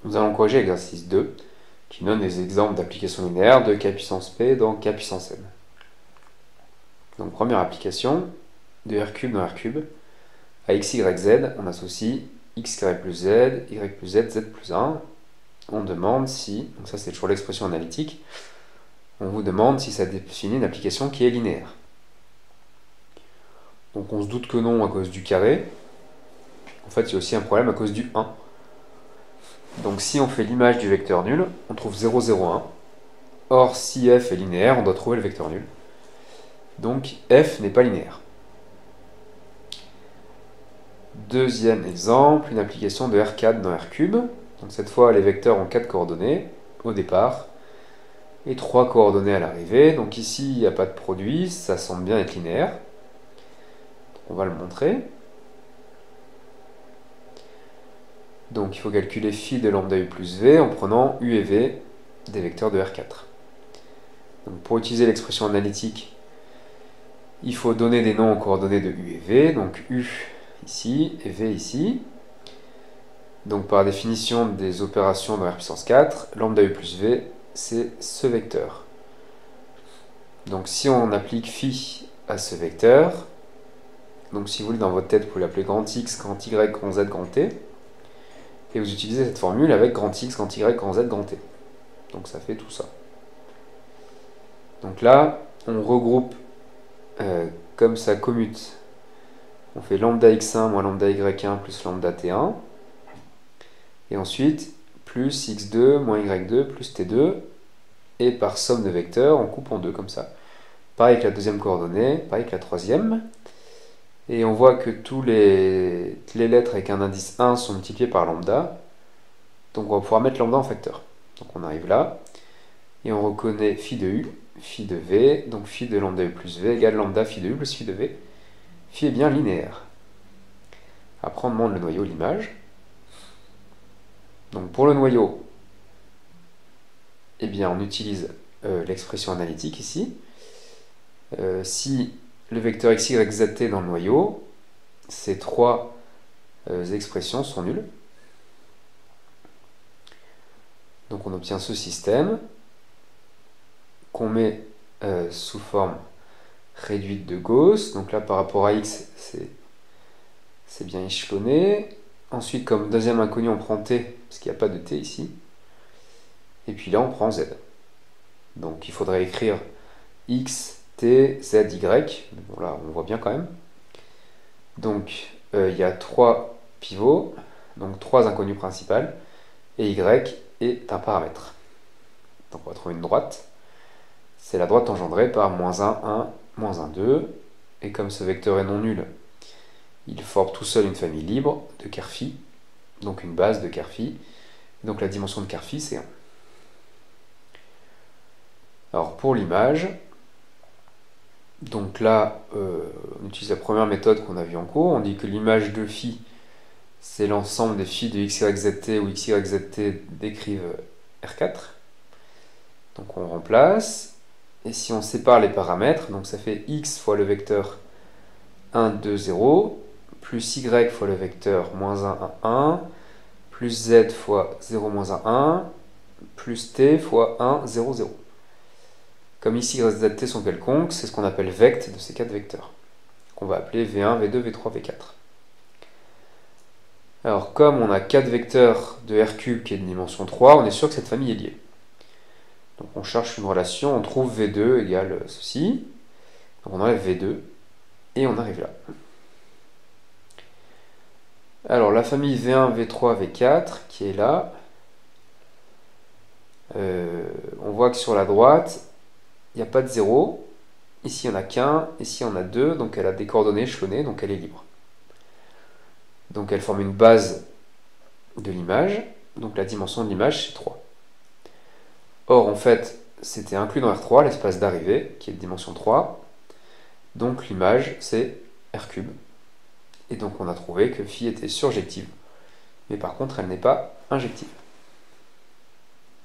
Nous allons corriger l'exercice 2, qui donne des exemples d'applications linéaires de k puissance p dans k puissance n. Donc première application, de r³ dans r³, à x, y, z, on associe x carré plus z, y plus z, z plus 1. On demande si, donc ça c'est toujours l'expression analytique, on vous demande si ça définit une application qui est linéaire. Donc on se doute que non à cause du carré. En fait, il y a aussi un problème à cause du 1. Donc si on fait l'image du vecteur nul, on trouve 0, 0, 1. Or, si f est linéaire, on doit trouver le vecteur nul. Donc f n'est pas linéaire. Deuxième exemple, une application de R4 dans R3. Donc cette fois, les vecteurs ont 4 coordonnées au départ et 3 coordonnées à l'arrivée. Donc ici, il n'y a pas de produit, ça semble bien être linéaire. Donc on va le montrer. Donc il faut calculer phi de lambda u plus v en prenant u et v des vecteurs de R4. Donc pour utiliser l'expression analytique, il faut donner des noms aux coordonnées de u et v. Donc u ici et v ici. Donc par définition des opérations de R puissance 4, lambda u plus v, c'est ce vecteur. Donc si on applique phi à ce vecteur, donc si vous voulez dans votre tête, vous pouvez l'appeler grand X, grand Y, grand Z, grand T, et vous utilisez cette formule avec grand X, grand Y, grand Z, grand T. Donc ça fait tout ça. Donc là, on regroupe comme ça commute. On fait lambda x1 moins lambda y1 plus lambda t1. Et ensuite, plus x2 moins y2 plus t2. Et par somme de vecteurs, on coupe en deux comme ça. Pareil que la deuxième coordonnée, pareil que la troisième. Et on voit que toutes les lettres avec un indice 1 sont multipliées par lambda. Donc on va pouvoir mettre lambda en facteur. Donc on arrive là. Et on reconnaît phi de u, phi de v. Donc phi de lambda u plus v égale lambda phi de u plus phi de v. Phi est bien linéaire. Après on demande le noyau, l'image. Donc pour le noyau, eh bien on utilise l'expression analytique ici. Si le vecteur x, y, z, t dans le noyau, ces trois expressions sont nulles. Donc on obtient ce système qu'on met sous forme réduite de Gauss. Donc là par rapport à x, c'est bien échelonné. Ensuite, comme deuxième inconnu, on prend t, parce qu'il n'y a pas de t ici. Et puis là, on prend z. Donc il faudrait écrire x, t, z, y. Bon là, on voit bien quand même. Donc il y a trois pivots, donc trois inconnues principales, et y est un paramètre. Donc on va trouver une droite. C'est la droite engendrée par moins 1, 1, moins 1, 2. Et comme ce vecteur est non nul, il forme tout seul une famille libre de ker phi, donc une base de ker phi. Donc la dimension de ker phi, c'est 1. Alors pour l'image, donc là, on utilise la première méthode qu'on a vue en cours. On dit que l'image de phi, c'est l'ensemble des phi de x, y, z, t, où x, y, z, t décrivent R4. Donc on remplace. Et si on sépare les paramètres, donc ça fait x fois le vecteur 1, 2, 0, plus y fois le vecteur moins 1, 1, 1, plus z fois 0, moins 1, 1, plus t fois 1, 0, 0. Comme ici, y, z, t sont quelconques, c'est ce qu'on appelle vect de ces quatre vecteurs, qu'on va appeler V1, V2, V3, V4. Alors, comme on a 4 vecteurs de R³ qui est de dimension 3, on est sûr que cette famille est liée. Donc on cherche une relation, on trouve V2 égale ceci. Donc on enlève V2, et on arrive là. Alors la famille V1, V3, V4, qui est là, on voit que sur la droite, il n'y a pas de 0. Ici, il n'y en a qu'un, ici, il y en a 2, donc elle a des coordonnées échelonnées, donc elle est libre. Donc elle forme une base de l'image, donc la dimension de l'image, c'est 3. Or, en fait, c'était inclus dans R3, l'espace d'arrivée, qui est de dimension 3. Donc l'image, c'est R3. Et donc on a trouvé que phi était surjective. Mais par contre, elle n'est pas injective.